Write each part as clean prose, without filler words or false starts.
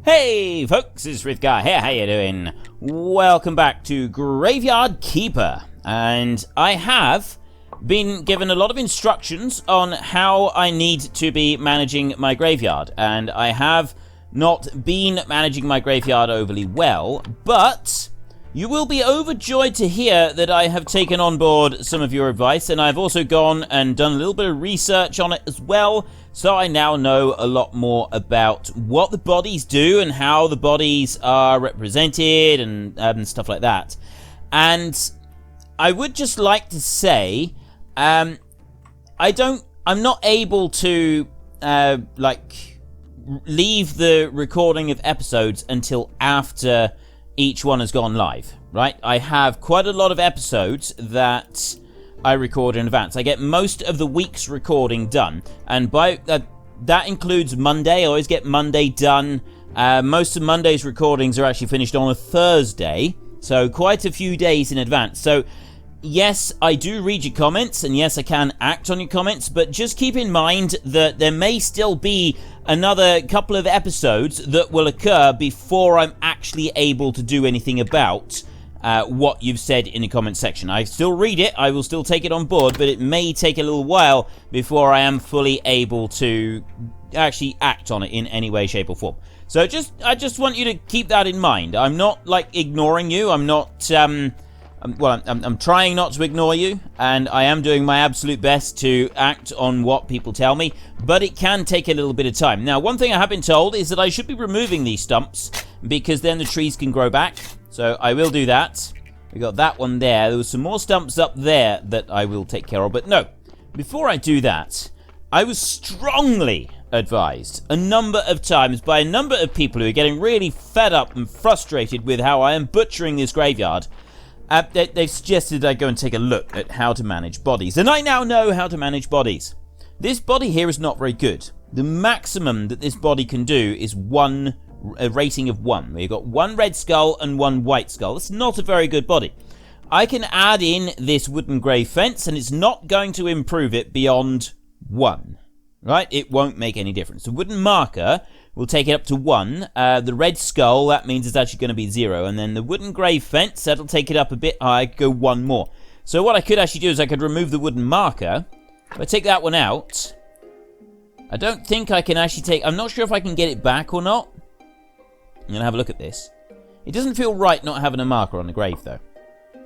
Hey folks, it's Frithgar here, how you doing? Welcome back to Graveyard Keeper, and I have been given a lot of instructions on how I need to be managing my graveyard, and I have not been managing my graveyard overly well, but you will be overjoyed to hear that I have taken on board some of your advice, and I've also gone and done a little bit of research on it as well, so I now know a lot more about what the bodies do and how the bodies are represented and stuff like that. And I would just like to say, I'm not able to leave the recording of episodes until after each one has gone live, right? I have quite a lot of episodes that I record in advance. I get most of the week's recording done, and by that includes Monday. I always get Monday done. Most of Monday's recordings are actually finished on a Thursday, so quite a few days in advance. So yes, I do read your comments, and yes, I can act on your comments, but just keep in mind that there may still be another couple of episodes that will occur before I'm actually able to do anything about what you've said in the comment section. I still read it, I will still take it on board, but it may take a little while before I am fully able to actually act on it in any way, shape, or form. So I just want you to keep that in mind. I'm not, ignoring you. I'm not, I'm trying not to ignore you, and I am doing my absolute best to act on what people tell me, but it can take a little bit of time. Now, one thing I have been told is that I should be removing these stumps, because then the trees can grow back, so I will do that. We got that one there. There was some more stumps up there that I will take care of, but no. Before I do that, I was strongly advised a number of times by a number of people who are getting really fed up and frustrated with how I am butchering this graveyard. They've suggested I go and take a look at how to manage bodies, and I now know how to manage bodies. This body here is not very good. The maximum that this body can do is a rating of 1. We've got 1 red skull and 1 white skull. That's not a very good body. I can add in this wooden grey fence, and it's not going to improve it beyond 1. Right? It won't make any difference. The wooden marker will take it up to 1. The red skull, that means it's actually going to be 0. And then the wooden grey fence, that'll take it up a bit higher, go 1 more. So what I could actually do is I could remove the wooden marker. If I take that one out, I don't think I can actually I'm not sure if I can get it back or not. I'm going to have a look at this. It doesn't feel right not having a marker on the grave, though.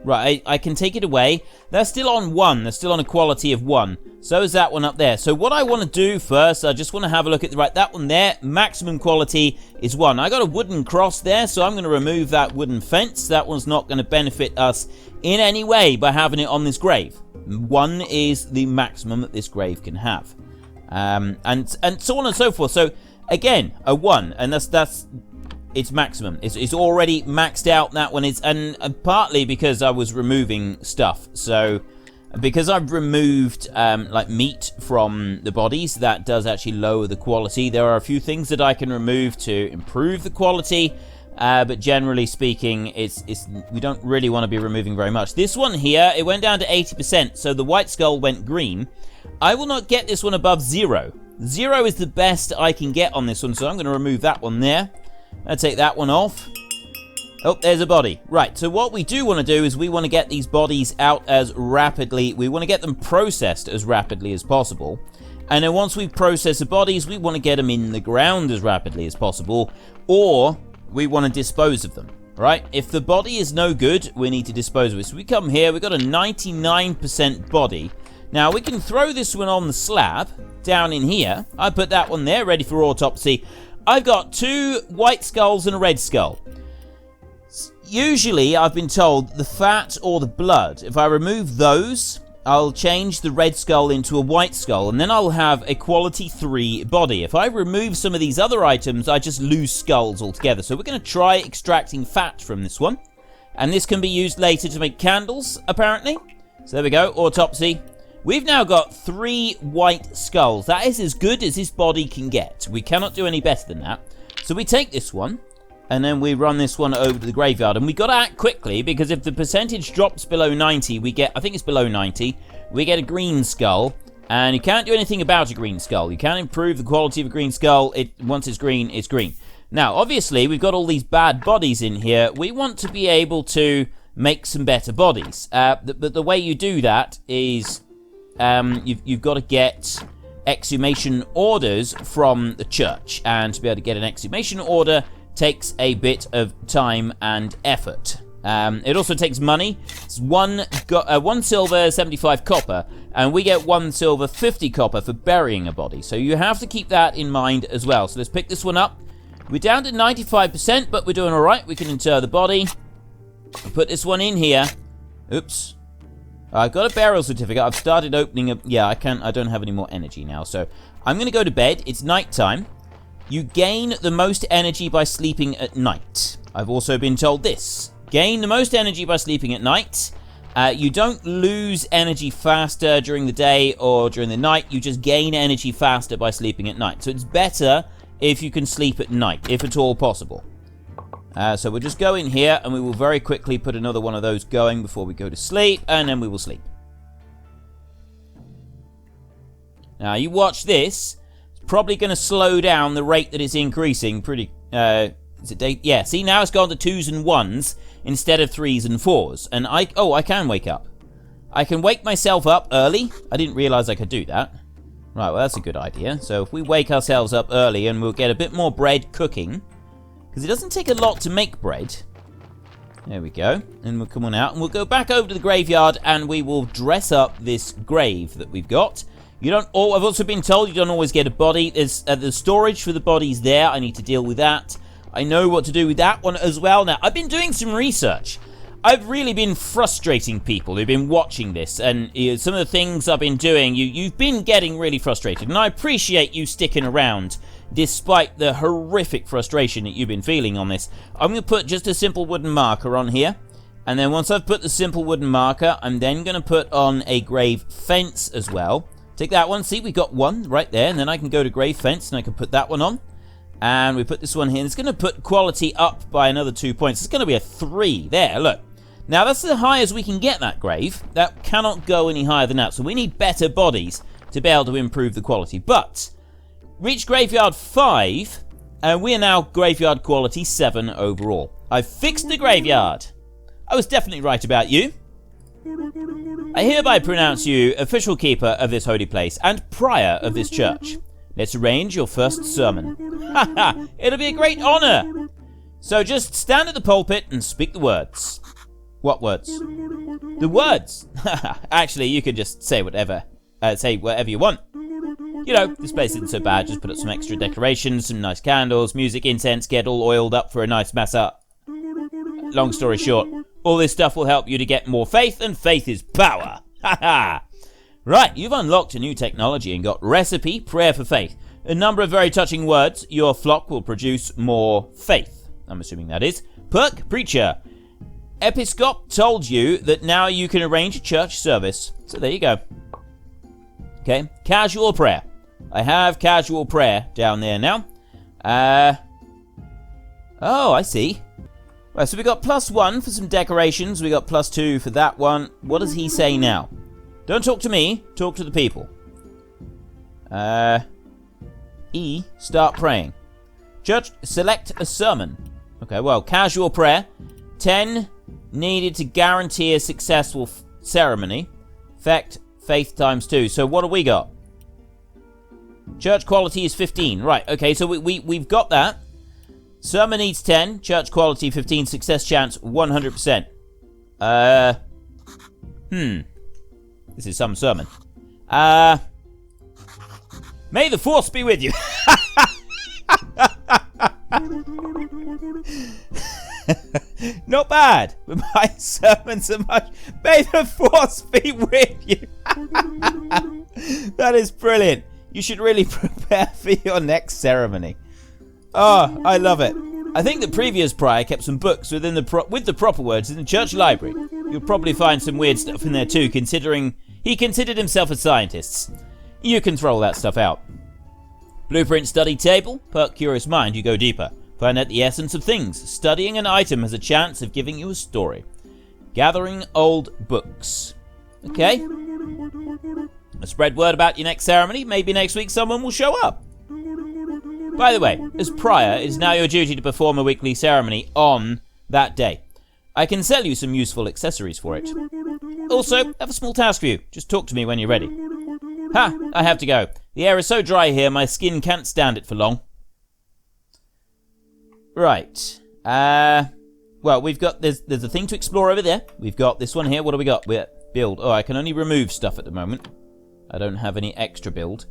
Right, I can take it away. They're still on 1. They're still on a quality of 1. So is that one up there. So what I want to do first, I just want to have a look at that one there. Maximum quality is 1. I got a wooden cross there, so I'm going to remove that wooden fence. That one's not going to benefit us in any way by having it on this grave. 1 is the maximum that this grave can have. And so on and so forth. So again, a 1, and that's it's maximum. It's already maxed out, that one is, and partly because I was removing stuff. So because I've removed meat from the bodies, that does actually lower the quality. There are a few things that I can remove to improve the quality, but generally speaking, we don't really want to be removing very much. This one here, it went down to 80%, so the white skull went green. I will not get this one above 0. 0 is the best I can get on this one, so I'm going to remove that one there. I'll take that one off. Oh, there's a body. Right, so what we do want to do is we want to get these bodies out as rapidly. We want to get them processed as rapidly as possible. And then once we process the bodies, we want to get them in the ground as rapidly as possible. Or we want to dispose of them, right? If the body is no good, we need to dispose of it. So we come here, we've got a 99% body. Now, we can throw this one on the slab down in here. I put that one there, ready for autopsy. I've got 2 white skulls and a red skull. Usually, I've been told the fat or the blood, if I remove those, I'll change the red skull into a white skull, and then I'll have a quality 3 body. If I remove some of these other items, I just lose skulls altogether. So we're going to try extracting fat from this one. And this can be used later to make candles, apparently. So there we go, autopsy. We've now got 3 white skulls. That is as good as this body can get. We cannot do any better than that. So we take this one, and then we run this one over to the graveyard. And we've got to act quickly, because if the percentage drops below 90, we get, I think it's below 90, we get a green skull. And you can't do anything about a green skull. You can't improve the quality of a green skull. Once it's green, it's green. Now, obviously, we've got all these bad bodies in here. We want to be able to make some better bodies. But the way you do that is you've got to get exhumation orders from the church. And to be able to get an exhumation order takes a bit of time and effort. It also takes money. It's 1 silver, 75 copper, and we get 1 silver, 50 copper for burying a body. So you have to keep that in mind as well. So let's pick this one up. We're down to 95%, but we're doing all right. We can inter the body. I'll put this one in here. Oops. I've got a burial certificate. I've started opening up. Yeah, I don't have any more energy now. So I'm going to go to bed. It's nighttime. You gain the most energy by sleeping at night. I've also been told this. Gain the most energy by sleeping at night. You don't lose energy faster during the day or during the night. You just gain energy faster by sleeping at night. So it's better if you can sleep at night, if at all possible. So we'll just go in here and we will very quickly put another one of those going before we go to sleep, and then we will sleep. Now you watch this. It's probably going to slow down the rate that it's increasing pretty... is it day? Yeah, see, now it's gone to 2s and 1s instead of 3s and 4s. And I can wake up. I can wake myself up early. I didn't realize I could do that. Right, well, that's a good idea. So if we wake ourselves up early and we'll get a bit more bread cooking, because it doesn't take a lot to make bread. There we go. And we'll come on out and we'll go back over to the graveyard and we will dress up this grave that we've got. You don't. Oh, I've also been told you don't always get a body. There's the storage for the bodies there. I need to deal with that. I know what to do with that one as well. Now, I've been doing some research. I've really been frustrating people who've been watching this, and some of the things I've been doing, you've been getting really frustrated, and I appreciate you sticking around despite the horrific frustration that you've been feeling on this. I'm going to put just a simple wooden marker on here, and then once I've put the simple wooden marker, I'm then going to put on a grave fence as well. Take that one. See, we got one right there, and then I can go to grave fence, and I can put that one on. And we put this one here. It's going to put quality up by another 2 points. It's going to be a 3. There, look. Now, that's the high as we can get that grave. That cannot go any higher than that. So we need better bodies to be able to improve the quality. But, reach graveyard 5, and we are now graveyard quality 7 overall. I've fixed the graveyard. I was definitely right about you. I hereby pronounce you official keeper of this holy place and prior of this church. Let's arrange your first sermon. Haha, it'll be a great honor. So just stand at the pulpit and speak the words. What words? The words. Actually, you can just say whatever you want. You know, this place isn't so bad. Just put up some extra decorations, some nice candles, music, incense, get all oiled up for a nice mass up. Long story short, all this stuff will help you to get more faith, and faith is power. Haha. Right, you've unlocked a new technology and got recipe, prayer for faith. A number of very touching words. Your flock will produce more faith. I'm assuming that is. Perk, preacher. Episcop told you that now you can arrange a church service. So there you go. Okay, casual prayer. I have casual prayer down there now. Oh, I see. Right, so we got +1 for some decorations. We got +2 for that one. What does he say now? Don't talk to me, talk to the people. E, start praying. Church, select a sermon. Okay, well, casual prayer. 10 needed to guarantee a successful ceremony. Effect, faith ×2. So what do we got? Church quality is 15. Right, okay, so we've got that. Sermon needs 10. Church quality 15. Success chance 100%. This is some sermon. May the force be with you. Not bad. But my sermons are much. May the force be with you. That is brilliant. You should really prepare for your next ceremony. Oh, I love it. I think the previous prior kept some books with the proper words in the church library. You'll probably find some weird stuff in there too, considering he considered himself a scientist. You can throw all that stuff out. Blueprint study table. Per curious mind, you go deeper. Find out the essence of things. Studying an item has a chance of giving you a story. Gathering old books. Okay. Spread word about your next ceremony. Maybe next week someone will show up. By the way, as prior, it is now your duty to perform a weekly ceremony on that day. I can sell you some useful accessories for it. Also, I have a small task for you. Just talk to me when you're ready. Ha! I have to go. The air is so dry here, my skin can't stand it for long. Right. Well, we've got... There's a thing to explore over there. We've got this one here. What do we got? We're build. Oh, I can only remove stuff at the moment. I don't have any extra build.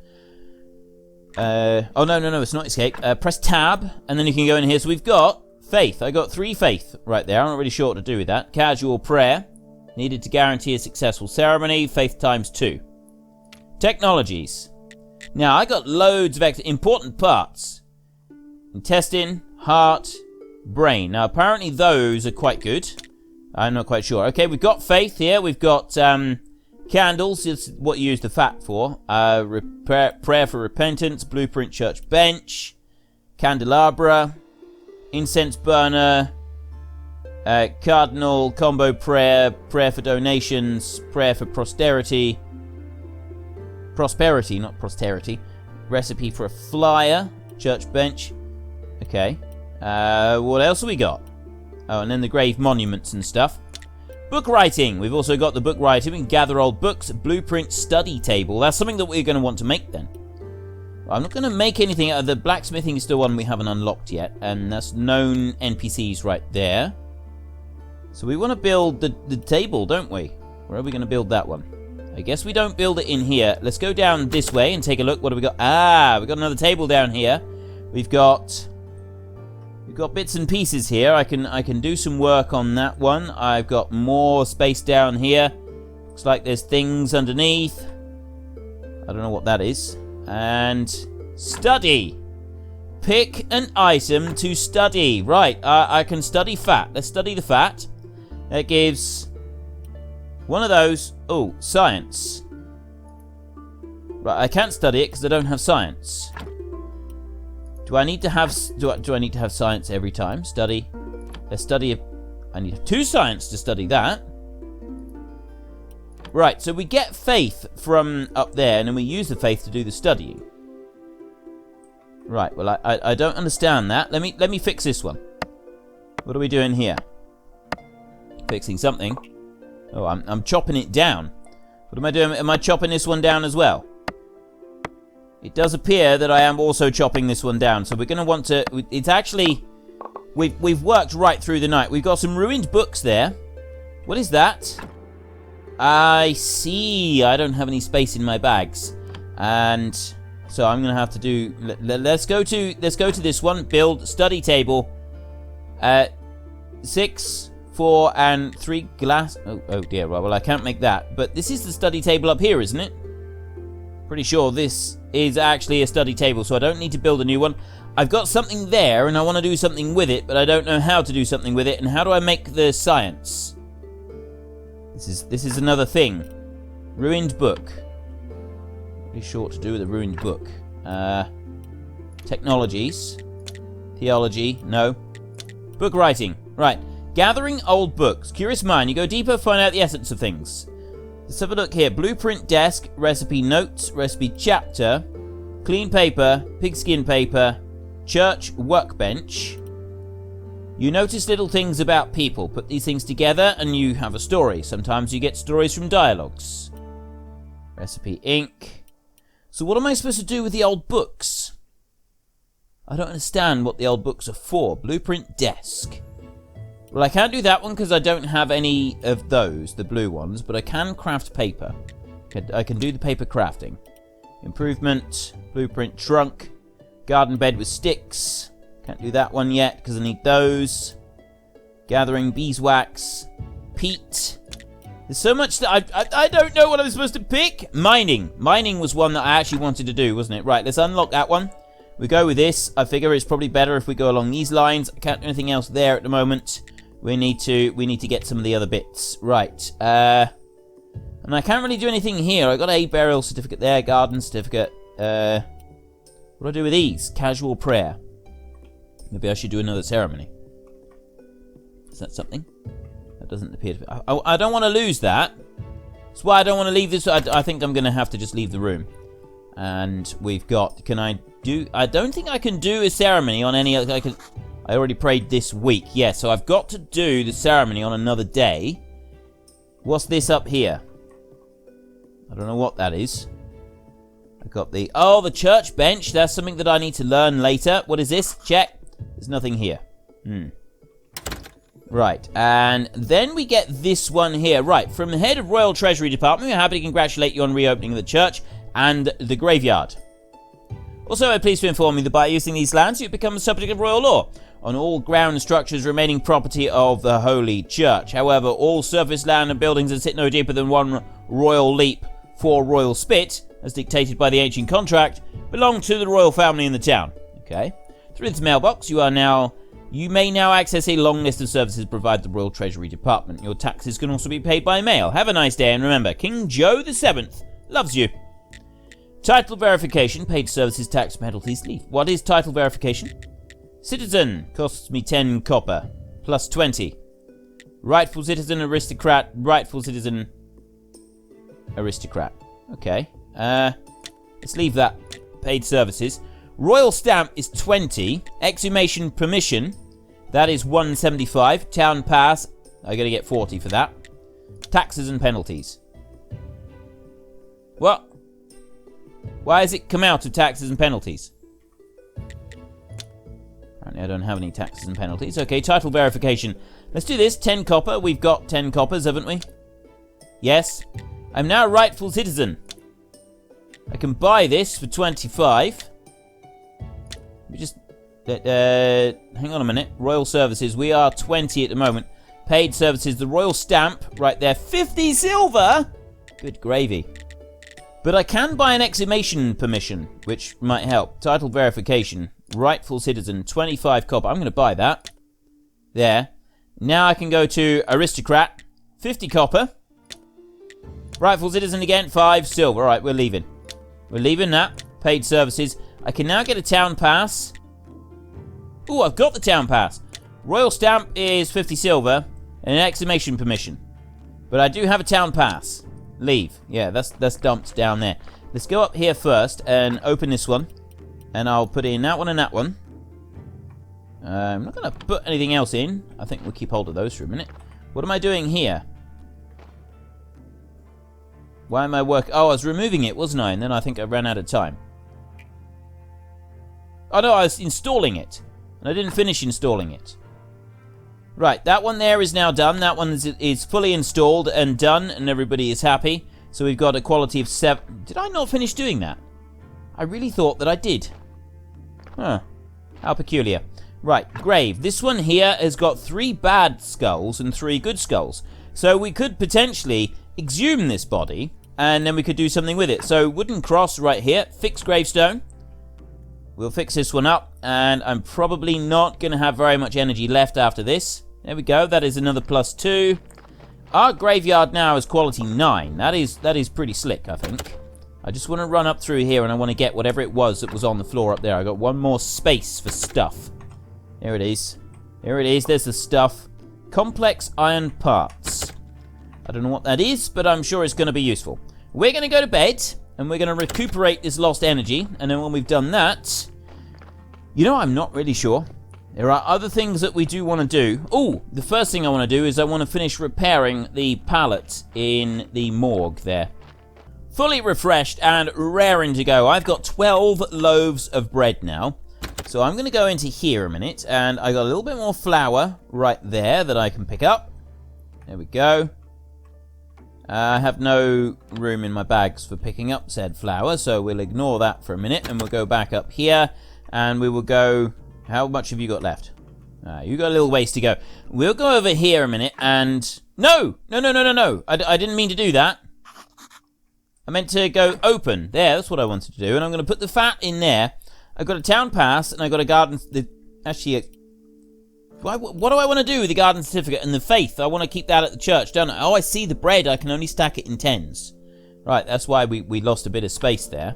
Oh, no, it's not escape. Press tab, and then you can go in here. So we've got faith. I got 3 faith right there. I'm not really sure what to do with that. Casual prayer. Needed to guarantee a successful ceremony. Faith times 2. Technologies. Now, I got loads of important parts. Intestine, heart, brain. Now, apparently those are quite good. I'm not quite sure. Okay, we've got faith here. We've got candles. It's what you use the fat for. Prayer for repentance. Blueprint church bench. Candelabra. Incense burner. Cardinal combo prayer. Prayer for donations. Prayer for posterity. Prosperity, not posterity. Recipe for a flyer. Church bench. Okay. What else have we got? Oh, and then the grave monuments and stuff. Book writing. We've also got the book writing. We can gather old books. Blueprint study table. That's something that we're going to want to make then. I'm not going to make anything. The blacksmithing is still one we haven't unlocked yet. And that's known NPCs right there. So we want to build the table, don't we? Where are we going to build that one? I guess we don't build it in here. Let's go down this way and take a look. What do we got? Ah, we've got another table down here. We've got bits and pieces here. I can do some work on that one. I've got more space down here. Looks like there's things underneath. I don't know what that is. And study. Pick an item to study. Right, I can study fat. Let's study the fat. That gives one of those. Oh, science. Right, I can't study it because I don't have science. Do I need to have science every time? Study. Let's study. I need 2 science to study that. Right, so we get faith from up there, and then we use the faith to do the studying. Right, well, I don't understand that. Let me fix this one. What are we doing here? Fixing something. Oh, I'm chopping it down. What am I doing? Am I chopping this one down as well? It does appear that I am also chopping this one down. So we're going to want to... It's actually... We've worked right through the night. We've got some ruined books there. What is that? I see. I don't have any space in my bags. And so I'm going to have to do... Let's go to this one. Build study table. 6, 4, and 3 glass... Oh dear. Well, I can't make that. But this is the study table up here, isn't it? Pretty sure this is actually a study table, so I don't need to build a new one. I've got something there, and I want to do something with it, but I don't know how to do something with it. And how do I make the science? This is another thing. Ruined book. Pretty sure what to do with a ruined book. Technologies. Theology. No. Book writing. Right. Gathering old books. Curious mind. You go deeper, find out the essence of things. Let's have a look here. Blueprint desk, recipe notes, recipe chapter, clean paper, pigskin paper, church workbench. You notice little things about people. Put these things together and you have a story. Sometimes you get stories from dialogues. Recipe ink. So what am I supposed to do with the old books? I don't understand what the old books are for. Blueprint desk. Well, I can't do that one because I don't have any of those, the blue ones, but I can craft paper. I can do the paper crafting. Improvement, blueprint trunk, garden bed with sticks. Can't do that one yet because I need those. Gathering beeswax, peat. There's so much that I don't know what I'm supposed to pick. Mining. Mining was one that I actually wanted to do, wasn't it? Right, let's unlock that one. We go with this. I figure it's probably better if we go along these lines. I can't do anything else there at the moment. We need to get some of the other bits. Right. And I can't really do anything here. I got a burial certificate there, garden certificate. What do I do with these? Casual prayer. Maybe I should do another ceremony. Is that something? That doesn't appear to be. I don't want to lose that. That's why I don't want to leave this. I think I'm going to have to just leave the room. And we've got... Can I I don't think I can do a ceremony on any... I already prayed this week. Yeah, so I've got to do the ceremony on another day. What's this up here? I don't know what that is. I got the... Oh, the church bench. That's something that I need to learn later. What is this? Check. There's nothing here. Right, and then we get this one here. Right, from the head of Royal Treasury Department, we're happy to congratulate you on reopening the church and the graveyard. Also, I'm pleased to inform you that by using these lands, you become the subject of royal law on all ground structures remaining property of the Holy Church. However, all surface land and buildings that sit no deeper than 1 royal leap, 4 royal spit, as dictated by the ancient contract, belong to the royal family in the town. Okay. Through this mailbox, you may now access a long list of services provided by the Royal Treasury Department. Your taxes can also be paid by mail. Have a nice day, and remember, King Joe VII loves you. Title verification, paid services, tax penalties, leave. What is title verification? Citizen, costs me 10 copper, plus 20. Rightful citizen, aristocrat, rightful citizen, aristocrat. Okay, let's leave that. Paid services. Royal stamp is 20. Exhumation permission, that is 175. Town pass, I gotta get 40 for that. Taxes and penalties. What? Why has it come out of taxes and penalties? Apparently I don't have any taxes and penalties. Okay, title verification. Let's do this. 10 copper. We've got 10 coppers, haven't we? Yes. I'm now a rightful citizen. I can buy this for 25. We just... hang on a minute. Royal services. We are 20 at the moment. Paid services. The royal stamp right there. 50 silver! Good gravy. But I can buy an exhumation permission, which might help. Title verification. Rightful citizen. 25 copper. I'm going to buy that. There. Now I can go to aristocrat. 50 copper. Rightful citizen again. 5 silver. Alright, we're leaving. We're leaving that. Paid services. I can now get a town pass. Ooh, I've got the town pass. Royal stamp is 50 silver. And an exhumation permission. But I do have a town pass. Leave. Yeah, that's dumped down there. Let's go up here first and open this one. And I'll put in that one and that one. I'm not going to put anything else in. I think we'll keep hold of those for a minute. What am I doing here? Why am I working? Oh, I was removing it, wasn't I? And then I think I ran out of time. Oh no, I was installing it. And I didn't finish installing it. Right, that one there is now done. That one is fully installed and done, and everybody is happy. So we've got a quality of 7. Did I not finish doing that? I really thought that I did. Huh. How peculiar. Right, grave. This one here has got 3 bad skulls and 3 good skulls. So we could potentially exhume this body, and then we could do something with it. So wooden cross right here. Fix gravestone. We'll fix this one up, and I'm probably not going to have very much energy left after this. There we go. That is another +2. Our graveyard now is quality 9. That is pretty slick, I think. I just want to run up through here, and I want to get whatever it was that was on the floor up there. I got one more space for stuff. There it is. There it is. There's the stuff. Complex iron parts. I don't know what that is, but I'm sure it's going to be useful. We're going to go to bed, and we're going to recuperate this lost energy, and then when we've done that... You know, I'm not really sure. There are other things that we do want to do. Oh, the first thing I want to do is I want to finish repairing the pallet in the morgue there. Fully refreshed and raring to go. I've got 12 loaves of bread now. So I'm going to go into here a minute, and I got a little bit more flour right there that I can pick up. There we go. I have no room in my bags for picking up said flour, so we'll ignore that for a minute, and we'll go back up here, and we will go... How much have you got left? You got a little ways to go. We'll go over here a minute and... No! No. I didn't mean to do that. I meant to go open. There, that's what I wanted to do. And I'm going to put the fat in there. I've got a town pass and I've got a garden... Actually, what do I want to do with the garden certificate and the faith? I want to keep that at the church, don't I? Oh, I see the bread. I can only stack it in 10s. Right, that's why we lost a bit of space there.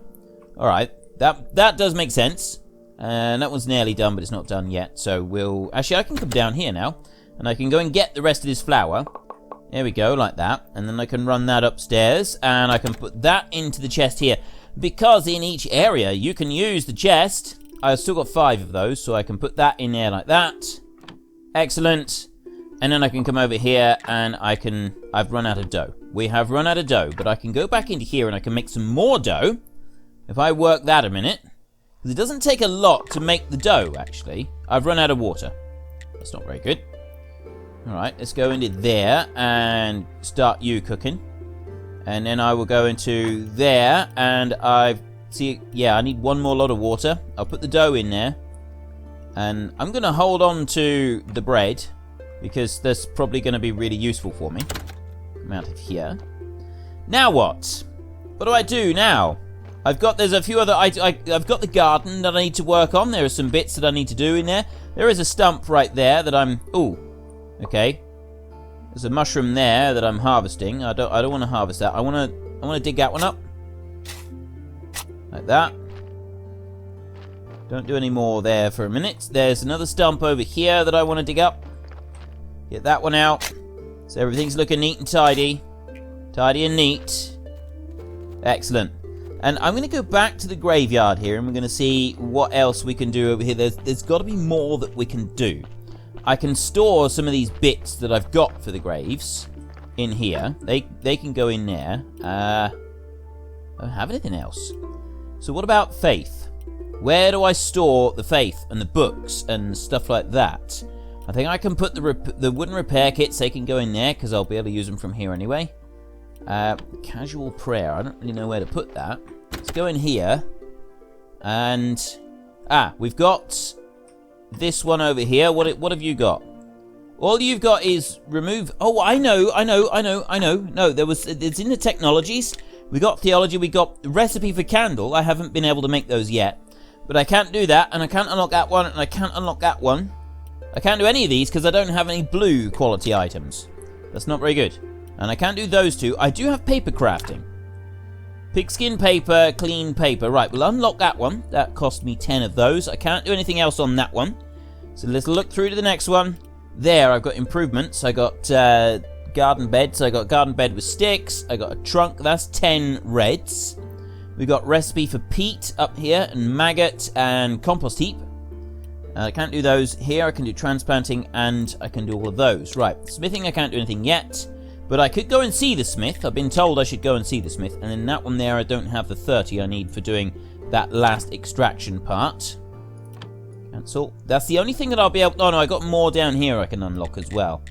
Alright, that does make sense. And that one's nearly done, but it's not done yet. So we'll... Actually, I can come down here now. And I can go and get the rest of this flour. There we go, like that. And then I can run that upstairs. And I can put that into the chest here. because in each area you can use the chest. I've still got 5 of those, so I can put that in there like that. Excellent. And then I can come over here and I've run out of dough. We have run out of dough, but I can go back into here and I can make some more dough. If I work that a minute. Because it doesn't take a lot to make the dough, actually. I've run out of water. That's not very good. Alright, let's go into there and start you cooking. And then I will go into there and I need one more lot of water. I'll put the dough in there. And I'm going to hold on to the bread, because that's probably going to be really useful for me. I'm out of here. Now what? What do I do now? There's a few other, I've got the garden that I need to work on. There are some bits that I need to do in there. There is a stump right there that okay. There's a mushroom there that I'm harvesting. I don't want to harvest that. I want to dig that one up. Like that. Don't do any more there for a minute. There's another stump over here that I want to dig up. Get that one out. So everything's looking neat and tidy. Tidy and neat. Excellent. And I'm going to go back to the graveyard here, and we're going to see what else we can do over here. There's got to be more that we can do. I can store some of these bits that I've got for the graves in here. They can go in there. I don't have anything else. So what about faith? Where do I store the faith and the books and stuff like that? I think I can put the wooden repair kits. They can go in there because I'll be able to use them from here anyway. Casual prayer. I don't really know where to put that. Let's go in here. And we've got this one over here. What have you got? All you've got is remove. Oh, I know. No, it's in the technologies. We got theology. We got recipe for candle. I haven't been able to make those yet, but I can't do that, and I can't unlock that one, and I can't unlock that one. I can't do any of these because I don't have any blue quality items. That's not very good. And I can't do those two. I do have paper crafting. Pigskin paper, clean paper. Right, we'll unlock that one. That cost me 10 of those. I can't do anything else on that one. So let's look through to the next one. There, I've got improvements. I got garden bed. So I got garden bed with sticks. I got a trunk. That's 10 reds. We got recipe for peat up here, and maggot and compost heap. I can't do those here. I can do transplanting, and I can do all of those. Right, smithing, I can't do anything yet. But I could go and see the smith. I've been told I should go and see the smith. And then that one there, I don't have the 30 I need for doing that last extraction part. Cancel. That's the only thing that I'll be able... Oh, no, I got more down here I can unlock as well.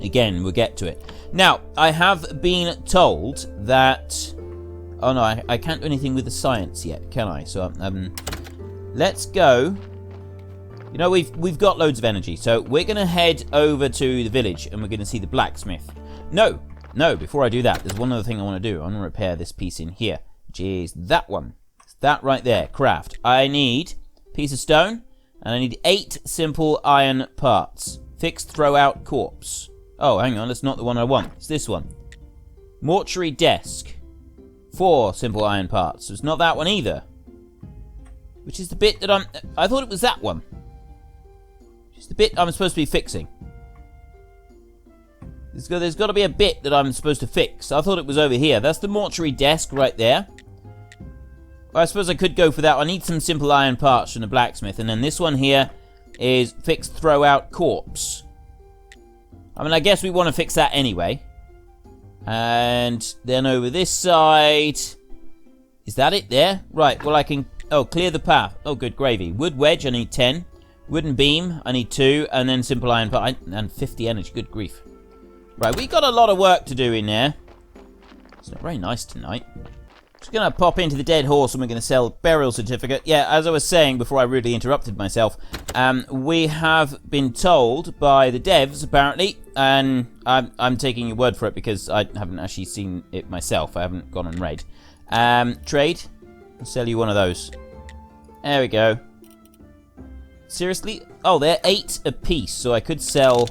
Again, we'll get to it. Now, I have been told that... Oh, no, I can't do anything with the science yet, can I? So, let's go... You know, we've got loads of energy, so we're going to head over to the village, and we're going to see the blacksmith. No, before I do that, there's one other thing I want to do. I want to repair this piece in here, which is that one. It's that right there, craft. I need a piece of stone, and I need 8 simple iron parts. Fixed throw-out corpse. Oh, hang on, that's not the one I want. It's this one. Mortuary desk. 4 simple iron parts. So it's not that one either. Which is the bit that I thought it was that one. It's the bit I'm supposed to be fixing. There's got to be a bit that I'm supposed to fix. I thought it was over here. That's the mortuary desk right there. Well, I suppose I could go for that. I need some simple iron parts from the blacksmith. And then this one here is fixed throw-out corpse. I mean, I guess we want to fix that anyway. And then over this side... Is that it there? Right, well I can... Oh, clear the path. Oh, good gravy. Wood wedge, I need 10. Wooden beam, I need 2, and then simple iron part, and 50 energy. Good grief. Right, we got a lot of work to do in there. It's not very nice tonight. Just going to pop into the dead horse and we're going to sell burial certificate. Yeah, as I was saying before I rudely interrupted myself, we have been told by the devs, apparently, and I'm taking your word for it because I haven't actually seen it myself. I haven't gone and read. Trade. I'll sell you one of those. There we go. Seriously? Oh, they're 8 apiece, so I could sell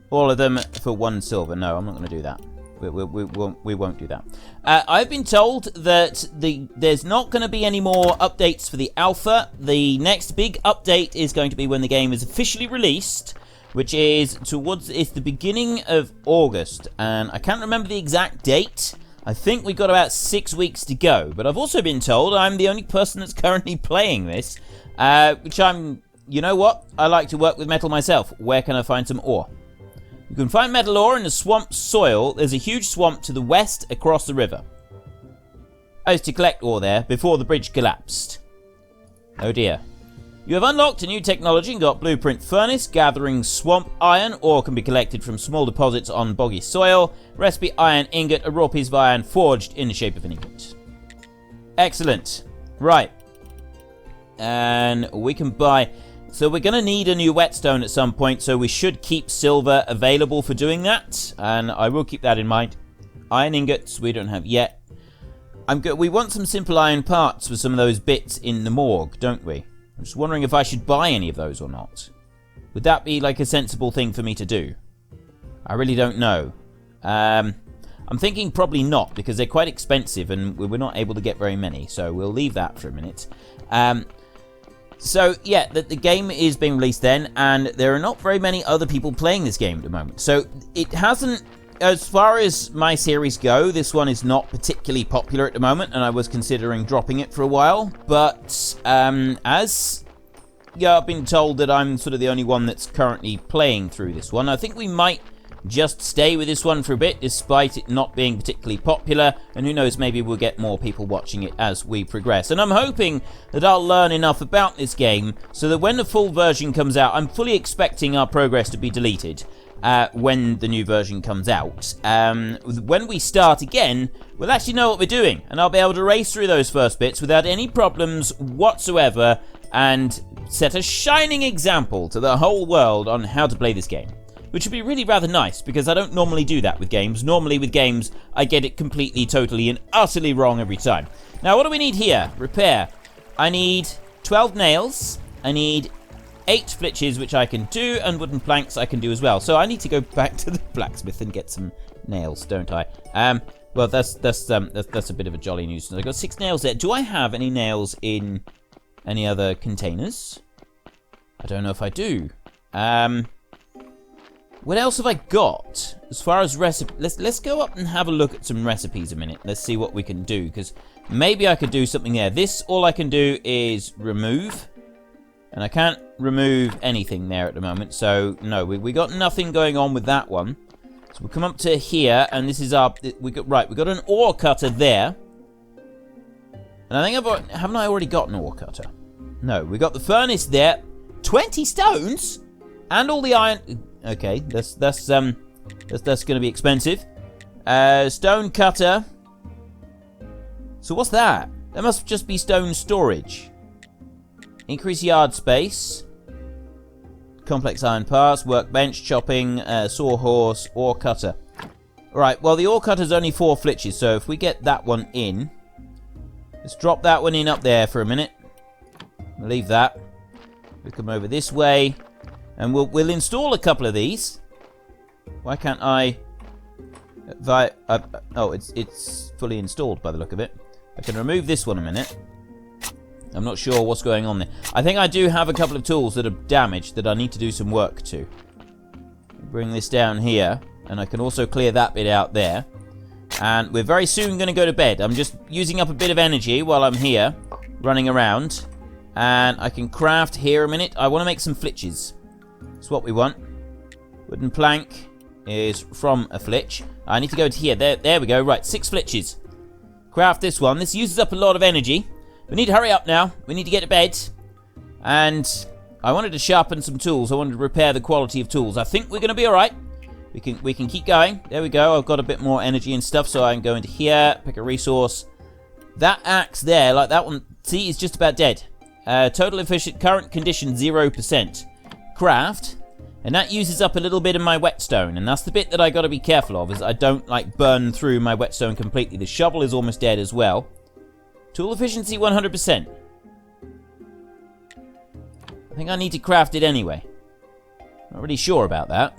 all of them for 1 silver. No, I'm not going to do that. We won't do that. I've been told that there's not going to be any more updates for the alpha. The next big update is going to be when the game is officially released, which is it's the beginning of August, and I can't remember the exact date. I think we've got about 6 weeks to go, but I've also been told I'm the only person that's currently playing this, which you know what? I like to work with metal myself. Where can I find some ore? You can find metal ore in the swamp soil. There's a huge swamp to the west across the river. I used to collect ore there before the bridge collapsed. Oh dear. You have unlocked a new technology and got blueprint furnace. Gathering swamp iron. Ore can be collected from small deposits on boggy soil. Recipe iron ingot. A raw piece of iron forged in the shape of an ingot. Excellent. Right. And we can buy... So we're going to need a new whetstone at some point, so we should keep silver available for doing that. And I will keep that in mind. Iron ingots we don't have yet. We want some simple iron parts for some of those bits in the morgue, don't we? I'm just wondering if I should buy any of those or not. Would that be like a sensible thing for me to do? I really don't know. I'm thinking probably not, because they're quite expensive and we're not able to get very many. So we'll leave that for a minute. So, yeah, the game is being released then, and there are not very many other people playing this game at the moment. So, it hasn't, as far as my series go, this one is not particularly popular at the moment, and I was considering dropping it for a while. But, I've been told that I'm sort of the only one that's currently playing through this one. I think we might just stay with this one for a bit, despite it not being particularly popular, and who knows, maybe we'll get more people watching it as we progress. And I'm hoping that I'll learn enough about this game so that when the full version comes out, I'm fully expecting our progress to be deleted when the new version comes out. When we start again, we'll actually know what we're doing, and I'll be able to race through those first bits without any problems whatsoever and set a shining example to the whole world on how to play this game. Which would be really rather nice, because I don't normally do that with games. Normally with games, I get it completely, totally, and utterly wrong every time. Now, what do we need here? Repair. I need 12 nails. I need 8 flitches, which I can do, and wooden planks I can do as well. So I need to go back to the blacksmith and get some nails, don't I? Well, that's a bit of a jolly nuisance. I've got 6 nails there. Do I have any nails in any other containers? I don't know if I do. What else have I got? As far as recipes, let's go up and have a look at some recipes a minute. Let's see what we can do, because maybe I could do something there. This, all I can do is remove, and I can't remove anything there at the moment. So no, we got nothing going on with that one. So we'll come up to here, and this is our we got an ore cutter there, and I think haven't I already got an ore cutter? No, we got the furnace there. 20 stones and all the iron. Okay, that's going to be expensive. Stone cutter. So what's that? That must just be stone storage. Increase yard space. Complex iron parts, workbench, chopping, sawhorse, ore cutter. Alright, well the ore cutter's only 4 flitches, so if we get that one in, let's drop that one in up there for a minute. We'll leave that. We'll come over this way. And we'll install a couple of these. Why can't I... oh, it's fully installed by the look of it. I can remove this one a minute. I'm not sure what's going on there. I think I do have a couple of tools that are damaged that I need to do some work to. Bring this down here. And I can also clear that bit out there. And we're very soon going to go to bed. I'm just using up a bit of energy while I'm here, running around. And I can craft here a minute. I want to make some flitches. That's what we want. Wooden plank is from a flitch. I need to go to here. There we go. Right, 6 flitches. Craft this one. This uses up a lot of energy. We need to hurry up now. We need to get to bed. And I wanted to sharpen some tools. I wanted to repair the quality of tools. I think we're going to be alright. We can keep going. There we go. I've got a bit more energy and stuff, so I can go into here, pick a resource. That axe there, like that one, see, is just about dead. Total efficient, current condition 0%. Craft, and that uses up a little bit of my whetstone, and that's the bit that I got to be careful of, is I don't like burn through my whetstone completely. The shovel is almost dead as well. Tool efficiency 100%. I think I need to craft it anyway. Not really sure about that.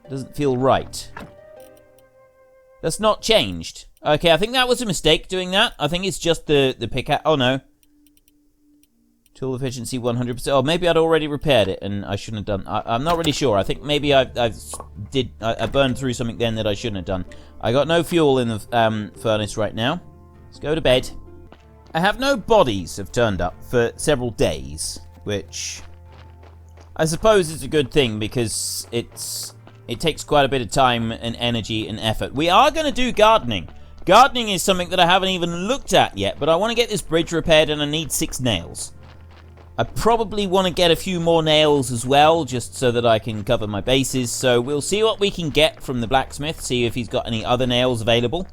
Doesn't feel right. That's not changed. Okay, I think that was a mistake doing that. I think it's just the pickaxe. Oh no. Tool efficiency 100%. Oh, maybe I'd already repaired it and I shouldn't have done. I'm not really sure. I think maybe I burned through something then that I shouldn't have done. I got no fuel in the furnace right now. Let's go to bed. I have no bodies have turned up for several days, which I suppose is a good thing because it takes quite a bit of time and energy and effort. We are going to do gardening. Gardening is something that I haven't even looked at yet, but I want to get this bridge repaired and I need 6 nails. I probably want to get a few more nails as well, just so that I can cover my bases. So we'll see what we can get from the blacksmith, see if he's got any other nails available.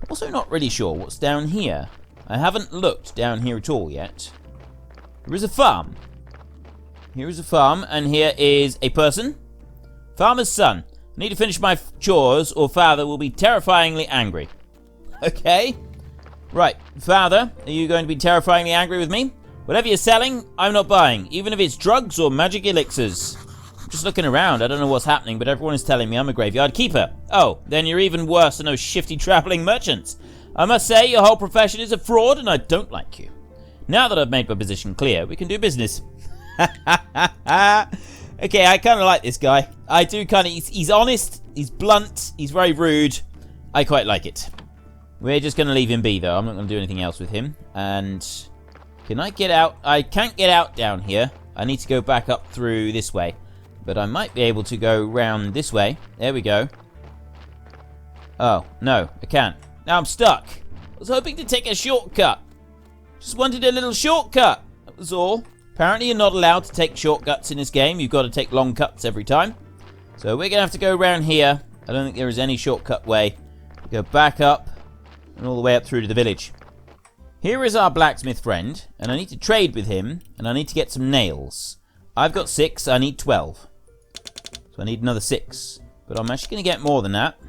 Also not really sure what's down here. I haven't looked down here at all yet. There is a farm. Here is a farm, and here is a person. Farmer's son. I need to finish my chores, or father will be terrifyingly angry. Okay. Right, father, are you going to be terrifyingly angry with me? Whatever you're selling, I'm not buying, even if it's drugs or magic elixirs. I'm just looking around, I don't know what's happening, but everyone is telling me I'm a graveyard keeper. Oh, then you're even worse than those shifty travelling merchants. I must say, your whole profession is a fraud, and I don't like you. Now that I've made my position clear, we can do business. Okay, I kind of like this guy. I do kind of, he's honest, he's blunt, he's very rude. I quite like it. We're just going to leave him be, though. I'm not going to do anything else with him. And can I get out? I can't get out down here. I need to go back up through this way. But I might be able to go round this way. There we go. Oh, no, I can't. Now I'm stuck. I was hoping to take a shortcut. Just wanted a little shortcut. That was all. Apparently you're not allowed to take shortcuts in this game. You've got to take long cuts every time. So we're going to have to go around here. I don't think there is any shortcut way. Go back up and all the way up through to the village. Here is our blacksmith friend, and I need to trade with him, and I need to get some nails. I've got 6, I need 12. So I need another 6. But I'm actually going to get more than that.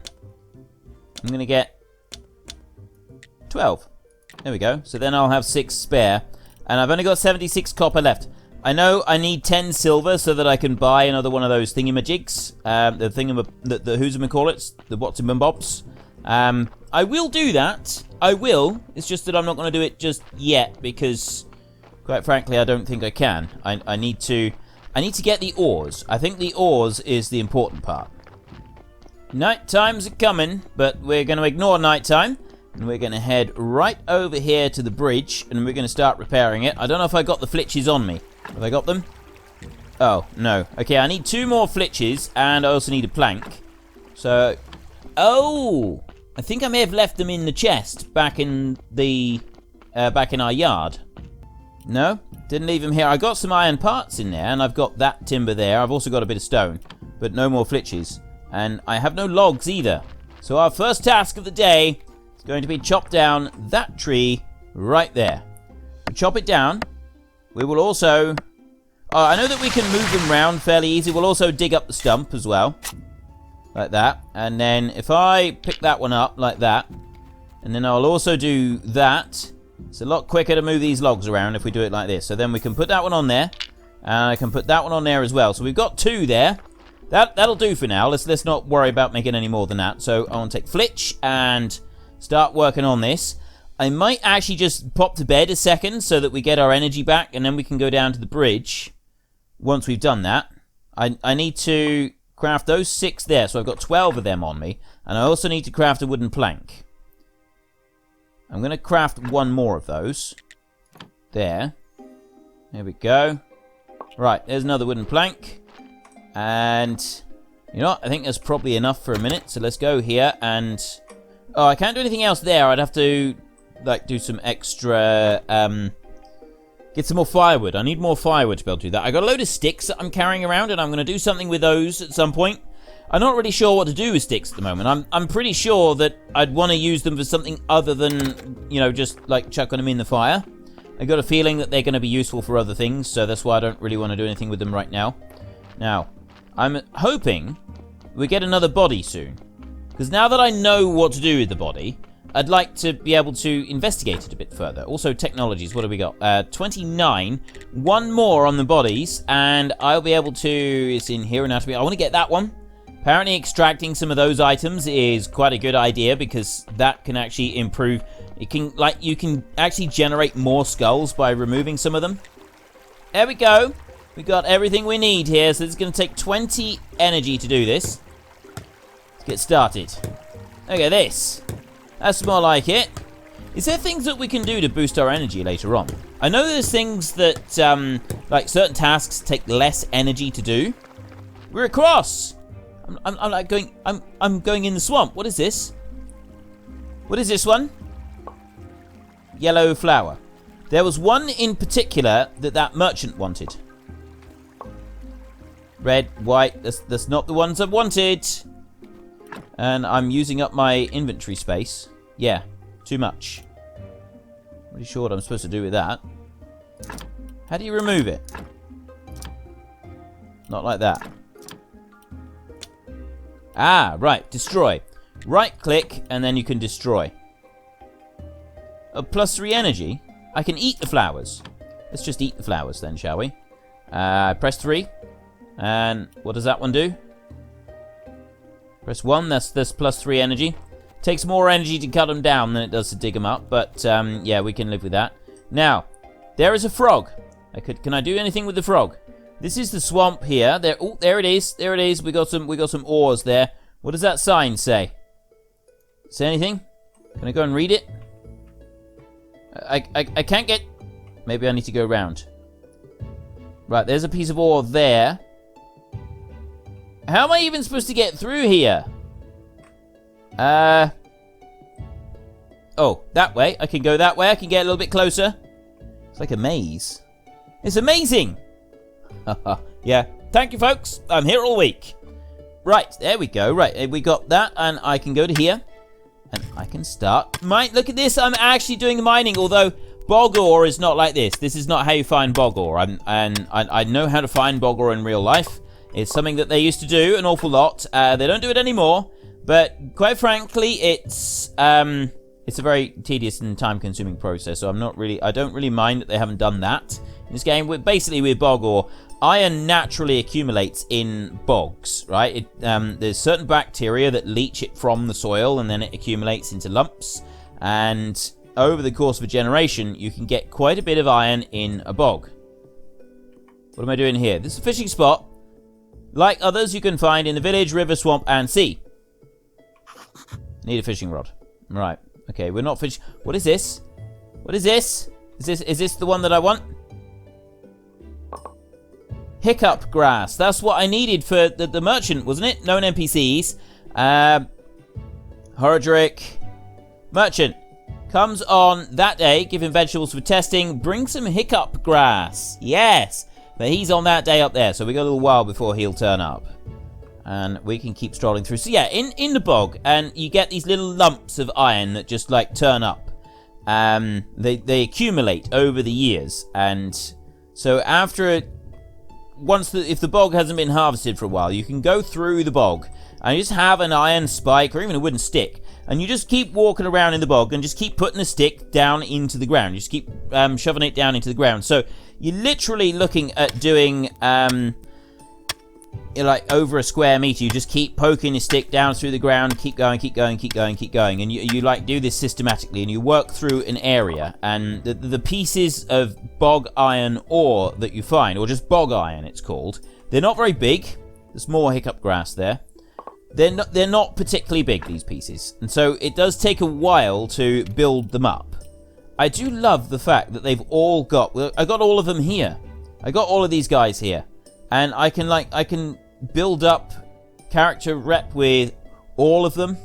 I'm going to get 12. There we go. So then I'll have 6 spare. And I've only got 76 copper left. I know I need 10 silver so that I can buy another one of those thingamajigs. The who's-em-call-its, the what's-em-bobs. I will do that. I will. It's just that I'm not going to do it just yet because, quite frankly, I don't think I can. I need to get the ores. I think the ores is the important part. Night time's coming, but we're going to ignore nighttime. And we're going to head right over here to the bridge, and we're going to start repairing it. I don't know if I got the flitches on me. Have I got them? Oh, no. Okay, I need 2 more flitches, and I also need a plank. So, oh! I think I may have left them in the chest back in the, back in our yard. No? Didn't leave them here. I got some iron parts in there, and I've got that timber there. I've also got a bit of stone, but no more flitches. And I have no logs either. So our first task of the day going to be chop down that tree right there. We chop it down. We will also... I know that we can move them around fairly easy. We'll also dig up the stump as well. Like that. And then if I pick that one up like that, and then I'll also do that. It's a lot quicker to move these logs around if we do it like this. So then we can put that one on there. And I can put that one on there as well. So we've got 2 there. That'll do for now. Let's not worry about making any more than that. So I want to take flitch and start working on this. I might actually just pop to bed a second so that we get our energy back, and then we can go down to the bridge once we've done that. I need to craft those 6 there, so I've got 12 of them on me, and I also need to craft a wooden plank. I'm going to craft 1 more of those. There we go. Right, there's another wooden plank, and you know what, I think that's probably enough for a minute, so let's go here and... Oh, I can't do anything else there. I'd have to, like, do some extra, get some more firewood. I need more firewood to be able to do that. I got a load of sticks that I'm carrying around, and I'm going to do something with those at some point. I'm not really sure what to do with sticks at the moment. I'm pretty sure that I'd want to use them for something other than, you know, just, like, chucking them in the fire. I got a feeling that they're going to be useful for other things, so that's why I don't really want to do anything with them right now. Now, I'm hoping we get another body soon. Because now that I know what to do with the body, I'd like to be able to investigate it a bit further. Also, technologies, what have we got? 29. 1 more on the bodies, and I'll be able to... It's in here, anatomy. I want to get that one. Apparently, extracting some of those items is quite a good idea, because that can actually improve... It can, like, you can actually generate more skulls by removing some of them. There we go. We got everything we need here, so it's going to take 20 energy to do this. Get started. Look at this. That's more like it. Is there things that we can do to boost our energy later on? I know there's things that, like certain tasks take less energy to do. We're across. I'm like going. I'm going in the swamp. What is this? What is this one? Yellow flower. There was one in particular that merchant wanted. Red, white. That's not the ones I wanted. And I'm using up my inventory space. Yeah, too much. Pretty sure what I'm supposed to do with that. How do you remove it? Not like that. Ah, right. Destroy. Right click, and then you can destroy. +3 energy. I can eat the flowers. Let's just eat the flowers then, shall we? Press 3. And what does that one do? Press 1. That's +3 energy. Takes more energy to cut them down than it does to dig them up. But, yeah, we can live with that. Now, there is a frog. Can I do anything with the frog? This is the swamp here. There it is. There it is. We got some ores there. What does that sign say? Say anything? Can I go and read it? I can't get... Maybe I need to go around. Right, there's a piece of ore there. How am I even supposed to get through here? Oh, that way. I can go that way. I can get a little bit closer. It's like a maze. It's amazing. Yeah. Thank you, folks. I'm here all week. Right, there we go. Right, we got that, and I can go to here. And I can start. Look at this. I'm actually doing the mining, although bog ore is not like this. This is not how you find bog ore. I know how to find bog ore in real life. It's something that they used to do an awful lot. They don't do it anymore. But quite frankly, it's a very tedious and time-consuming process. So I don't really mind that they haven't done that in this game. Basically, with bog ore, iron naturally accumulates in bogs, right? There's certain bacteria that leach it from the soil, and then it accumulates into lumps. And over the course of a generation, you can get quite a bit of iron in a bog. What am I doing here? This is a fishing spot, like others you can find in the village, river, swamp, and sea. Need a fishing rod. Right. Okay, we're not fishing. What is this? What is this? Is this the one that I want? Hiccup grass. That's what I needed for the merchant, wasn't it? Known NPCs. Horodric. Merchant. Comes on that day, giving vegetables for testing. Bring some hiccup grass. Yes. But he's on that day up there, so we got a little while before he'll turn up. And we can keep strolling through. So yeah, in the bog, and you get these little lumps of iron that just like turn up. They accumulate over the years, and so after if the bog hasn't been harvested for a while, you can go through the bog and you just have an iron spike or even a wooden stick, and you just keep walking around in the bog and just keep putting the stick down into the ground. You just keep shoving it down into the ground. So you're literally looking at doing like over a square meter. You just keep poking your stick down through the ground, keep going, and you like do this systematically, and you work through an area, and the pieces of bog iron ore that you find, or just bog iron it's called, they're not very big. There's more hiccup grass there. They're not particularly big, these pieces, and so it does take a while to build them up. I do love the fact that they've all got... I got all of them here. I got all of these guys here. And I can build up character rep with all of them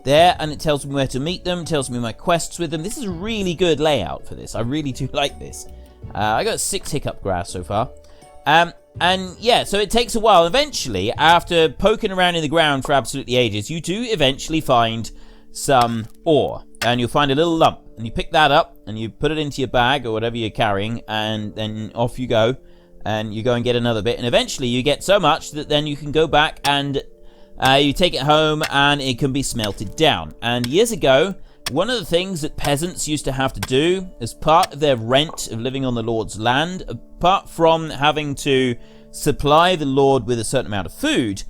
there, and it tells me where to meet them, tells me my quests with them. This is a really good layout for this. I really do like this. I got 6 hiccup grass so far. And yeah, so it takes a while. Eventually, after poking around in the ground for absolutely ages, you do eventually find some ore. And you'll find a little lump. And you pick that up, and you put it into your bag or whatever you're carrying, and then off you go. And you go and get another bit, and eventually you get so much that then you can go back and you take it home and it can be smelted down. And years ago, one of the things that peasants used to have to do as part of their rent of living on the Lord's land, apart from having to supply the Lord with a certain amount of food,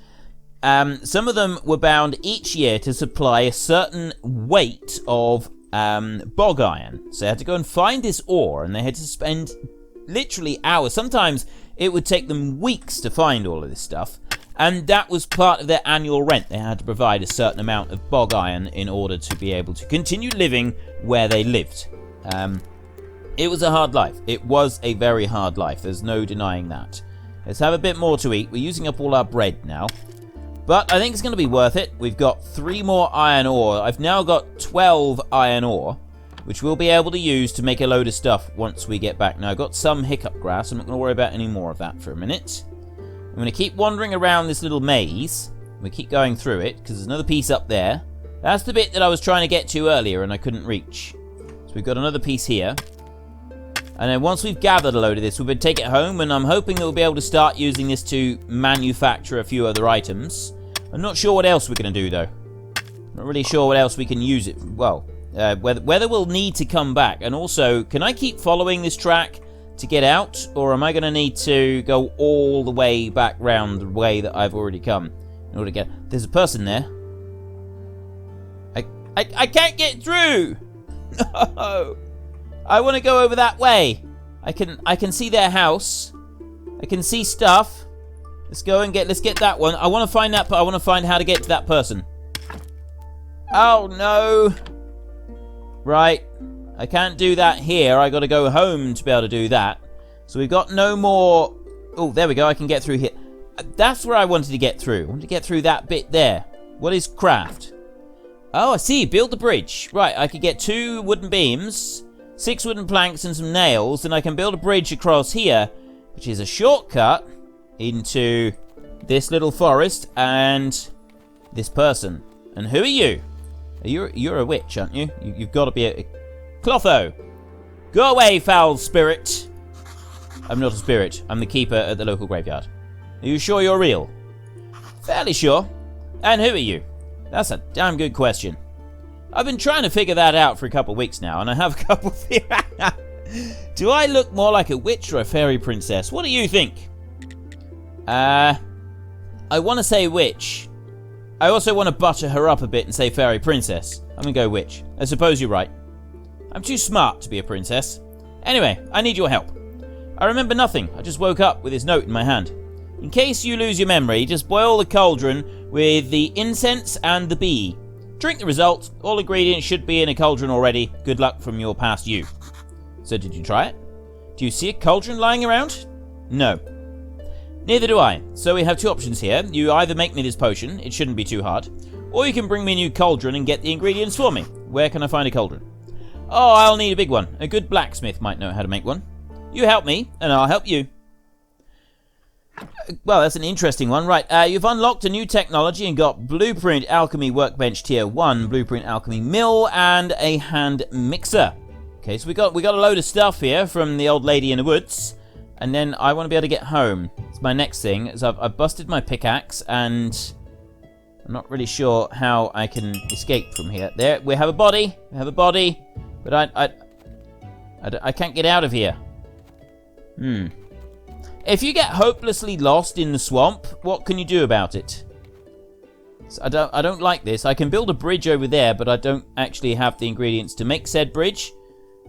some of them were bound each year to supply a certain weight of bog iron. So they had to go and find this ore, and they had to spend literally hours. Sometimes it would take them weeks to find all of this stuff. And that was part of their annual rent. They had to provide a certain amount of bog iron in order to be able to continue living where they lived. It was a hard life. It was a very hard life. There's no denying that. Let's have a bit more to eat. We're using up all our bread now. But I think it's going to be worth it. We've got 3 more iron ore. I've now got 12 iron ore, which we'll be able to use to make a load of stuff once we get back. Now, I've got some hiccup grass. I'm not going to worry about any more of that for a minute. I'm going to keep wandering around this little maze. We keep going through it, because there's another piece up there. That's the bit that I was trying to get to earlier, and I couldn't reach. So we've got another piece here. And then once we've gathered a load of this, we'll take it home, and I'm hoping that we'll be able to start using this to manufacture a few other items. I'm not sure what else we're going to do, though. Not really sure what else we can use it for. Well, whether we'll need to come back. And also, can I keep following this track to get out? Or am I going to need to go all the way back round the way that I've already come in order to get... There's a person there. I can't get through! No! I want to go over that way. I can see their house. I can see stuff. Let's get that one. I want to find that, but I want to find how to get to that person. Oh no. Right. I can't do that here. I got to go home to be able to do that. So we've got no more... Oh, there we go. I can get through here. That's where I wanted to get through. I wanted to get through that bit there. What is craft? Oh, I see. Build the bridge. Right. I could get 2 wooden beams, 6 wooden planks, and some nails, and I can build a bridge across here, which is a shortcut into this little forest and this person. And who are you? You're a witch, aren't you? You've got to be a... Clotho! Go away, foul spirit! I'm not a spirit. I'm the keeper at the local graveyard. Are you sure you're real? Fairly sure. And who are you? That's a damn good question. I've been trying to figure that out for a couple of weeks now, and I have a couple of... Do I look more like a witch or a fairy princess? What do you think? I want to say witch. I also want to butter her up a bit and say fairy princess. I'm going to go witch. I suppose you're right. I'm too smart to be a princess. Anyway, I need your help. I remember nothing. I just woke up with this note in my hand. In case you lose your memory, just boil the cauldron with the incense and the bee. Drink the result. All ingredients should be in a cauldron already. Good luck from your past you. So did you try it? Do you see a cauldron lying around? No. Neither do I. So we have 2 options here. You either make me this potion, it shouldn't be too hard, or you can bring me a new cauldron and get the ingredients for me. Where can I find a cauldron? Oh, I'll need a big one. A good blacksmith might know how to make one. You help me, and I'll help you. Well, that's an interesting one. Right, you've unlocked a new technology and got Blueprint Alchemy Workbench Tier 1, Blueprint Alchemy Mill, and a hand mixer. Okay, so we got a load of stuff here from the old lady in the woods, and then I want to be able to get home. It's my next thing, is I've busted my pickaxe, and I'm not really sure how I can escape from here. There, we have a body, but I can't get out of here. If you get hopelessly lost in the swamp, what can you do about it? So I don't like this. I can build a bridge over there, but I don't actually have the ingredients to make said bridge.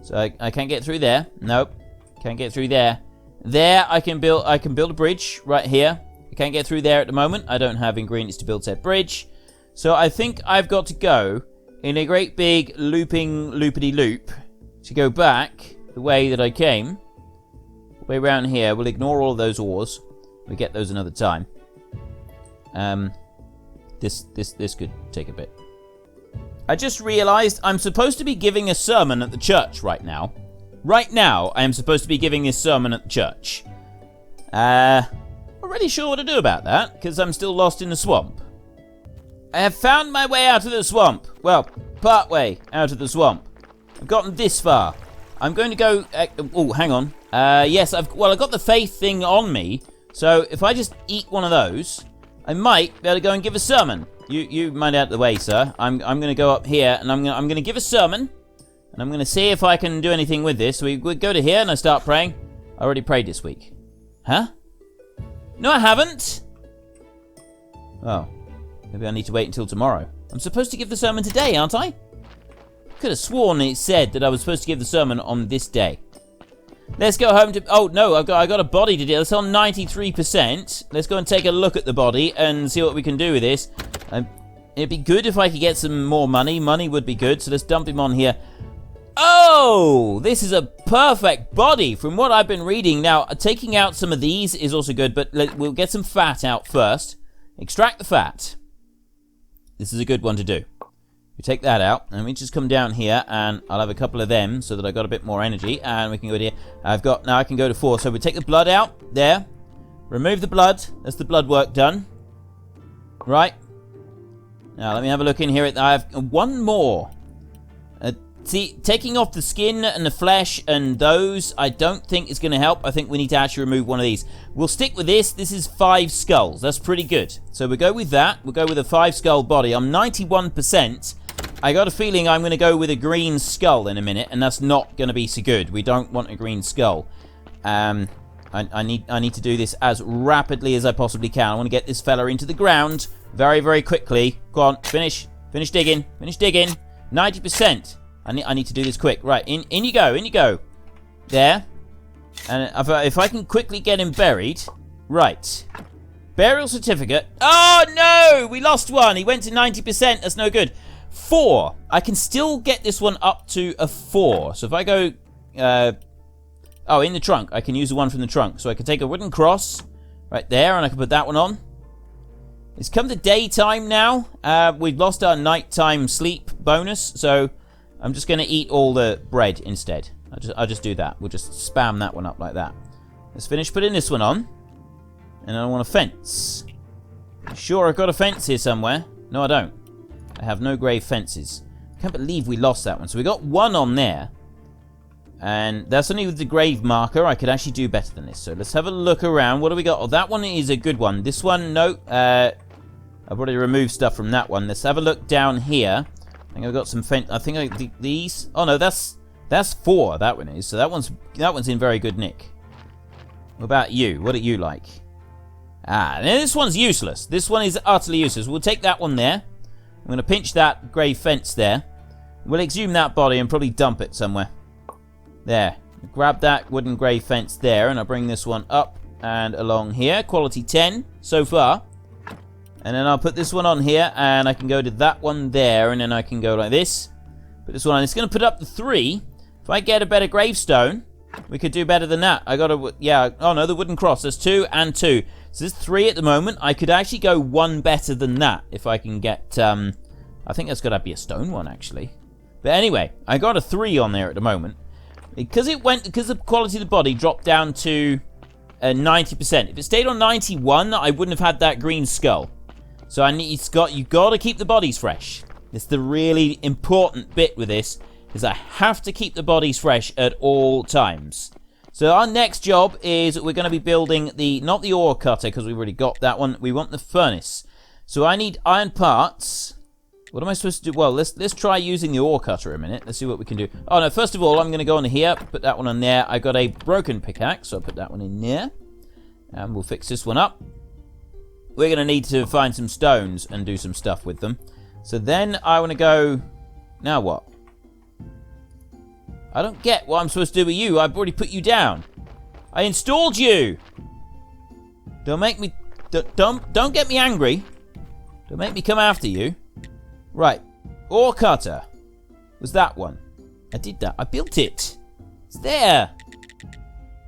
So I can't get through there. Nope. Can't get through there. There I can build a bridge right here. I can't get through there at the moment. I don't have ingredients to build said bridge. So I think I've got to go in a great big loopity-loop to go back the way that I came. Way around here. We'll ignore all of those ores. We'll get those another time. This could take a bit. I just realized I'm supposed to be giving a sermon at the church right now. Right now, I am supposed to be giving this sermon at the church. Not really sure what to do about that, because I'm still lost in the swamp. I have found my way out of the swamp. Well, part way out of the swamp. I've gotten this far. I'm going to go... oh, hang on. Yes, I've got the faith thing on me. So if I just eat one of those, I might be able to go and give a sermon. You mind out of the way, sir. I'm going to go up here and I'm going to give a sermon. And I'm going to see if I can do anything with this. So we go to here and I start praying. I already prayed this week. Huh? No, I haven't. Oh. Maybe I need to wait until tomorrow. I'm supposed to give the sermon today, aren't I? Could have sworn it said that I was supposed to give the sermon on this day. Let's go home to... Oh, no, I got a body to do. It's on 93%. Let's go and take a look at the body and see what we can do with this. It'd be good if I could get some more money. Money would be good, so let's dump him on here. Oh, this is a perfect body from what I've been reading. Now, taking out some of these is also good, but we'll get some fat out first. Extract the fat. This is a good one to do. We take that out, and we just come down here, and I'll have a couple of them so that I got a bit more energy, and we can go to here. Now I can go to 4, so we take the blood out, there. Remove the blood, that's the blood work done. Right. Now, let me have a look in here. I have one more. See, taking off the skin and the flesh and those, I don't think is going to help. I think we need to actually remove one of these. We'll stick with this. This is 5 skulls. That's pretty good. So we'll go with that. We'll go with a 5 skull body. I'm 91%. I got a feeling I'm going to go with a green skull in a minute, and that's not going to be so good. We don't want a green skull. I need to do this as rapidly as I possibly can. I want to get this fella into the ground very, very quickly. Go on, finish. Finish digging. Finish digging. 90%. I need to do this quick. Right, in you go, in you go. There. And if I can quickly get him buried. Right. Burial certificate. Oh, no! We lost one. He went to 90%. That's no good. 4. I can still get this one up to a 4. So if I go... in the trunk. I can use the one from the trunk. So I can take a wooden cross right there, and I can put that one on. It's come to daytime now. We've lost our nighttime sleep bonus, so... I'm just going to eat all the bread instead. I'll just do that. We'll just spam that one up like that. Let's finish putting this one on. And I want a fence. Sure, I've got a fence here somewhere. No, I don't. I have no grave fences. I can't believe we lost that one. So we got one on there. And that's only with the grave marker. I could actually do better than this. So let's have a look around. What do we got? Oh, that one is a good one. This one, no. I've already removed stuff from that one. Let's have a look down here. I think I've got some these. Oh no, that's 4. That one is. So that one's in very good nick. What about you? What do you like? This one's useless. This one is utterly useless. We'll take that one there. I'm going to pinch that grey fence there. We'll exhume that body and probably dump it somewhere. There. Grab that wooden grey fence there, and I'll bring this one up and along here. Quality 10 so far. And then I'll put this one on here, and I can go to that one there, and then I can go like this. Put this one on. It's going to put up the 3. If I get a better gravestone, we could do better than that. I got a... Yeah. Oh, no, the wooden cross. There's 2 and 2. So there's 3 at the moment. I could actually go 1 better than that if I can get... I think that's got to be a stone one, actually. But anyway, I got a 3 on there at the moment. Because the quality of the body dropped down to 90%. If it stayed on 91, I wouldn't have had that green skull. So you've got to keep the bodies fresh. It's the really important bit with this, is I have to keep the bodies fresh at all times. So our next job is we're going to be building not the ore cutter, because we've already got that one. We want the furnace. So I need iron parts. What am I supposed to do? Well, let's try using the ore cutter a minute. Let's see what we can do. Oh no, first of all, I'm going to go on here, put that one on there. I got a broken pickaxe, so I'll put that one in there. And we'll fix this one up. We're going to need to find some stones and do some stuff with them. So then I want to go... Now what? I don't get what I'm supposed to do with you. I've already put you down. I installed you. Don't make me... Don't get me angry. Don't make me come after you. Right. Ore cutter. Was that one? I did that. I built it. It's there.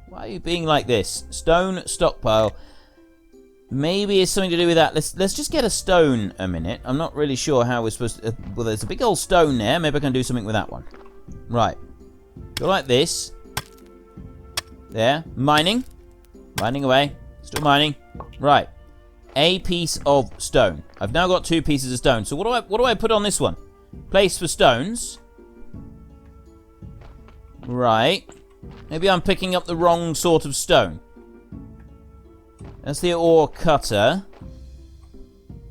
Why are you being like this? Stone stockpile. Maybe it's something to do with that. Let's just get a stone a minute. I'm not really sure how we're supposed to... well, there's a big old stone there. Maybe I can do something with that one. Right. Go like this. There. Mining. Mining away. Still mining. Right. A piece of stone. I've now got 2 pieces of stone. So what do I put on this one? Place for stones. Right. Maybe I'm picking up the wrong sort of stone. That's the ore cutter.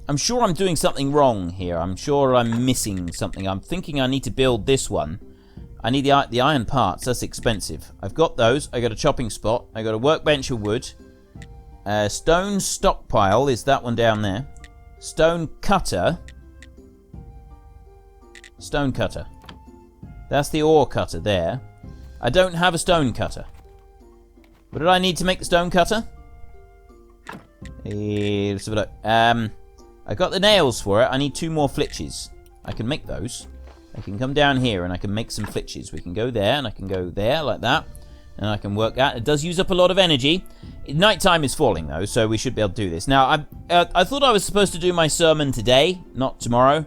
I'm sure I'm doing something wrong here. I'm sure I'm missing something. I'm thinking I need to build this one. I need the iron parts. That's expensive. I've got those. I got a chopping spot. I got a workbench of wood. Stone stockpile is that one down there. Stone cutter. Stone cutter. That's the ore cutter there. I don't have a stone cutter. What did I need to make the stone cutter? Let's have a look. I got the nails for it. I need 2 more flitches. I can make those. I can come down here and I can make some flitches. We can go there and I can go there like that. And I can work that. It does use up a lot of energy. Nighttime is falling though, so we should be able to do this. Now, I thought I was supposed to do my sermon today, not tomorrow.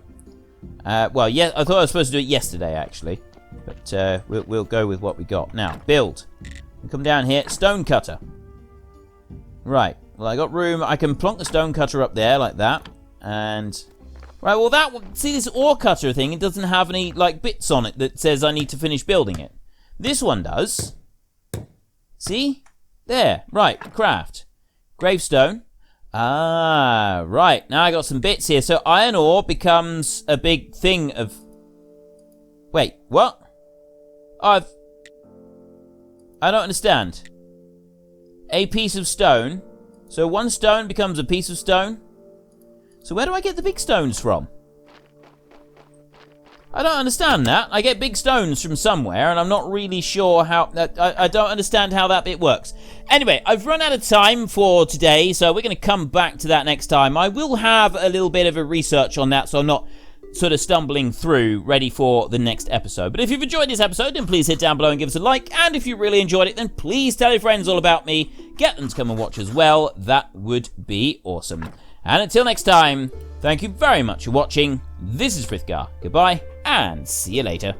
Well, yeah, I thought I was supposed to do it yesterday actually. But we'll go with what we got. Now, build. Come down here. Stone cutter. Right. Well, I got room. I can plonk the stone cutter up there like that. And... right, well, that one... see, this ore cutter thing, it doesn't have any, like, bits on it that says I need to finish building it. This one does. See? There. Right. Craft. Gravestone. Ah, right. Now I got some bits here. So iron ore becomes a big thing of... wait, what? I don't understand. A piece of stone. So 1 stone becomes a piece of stone. So where do I get the big stones from? I don't understand that. I get big stones from somewhere, and I'm not really sure how... I don't understand how that bit works. Anyway, I've run out of time for today, so we're going to come back to that next time. I will have a little bit of a research on that, so I'm not sort of stumbling through, ready for the next episode. But if you've enjoyed this episode, then please hit down below and give us a like. And if you really enjoyed it, then please tell your friends all about me. Get them to come and watch as well. That would be awesome. And until next time, thank you very much for watching. This is Frithgar. Goodbye, and see you later.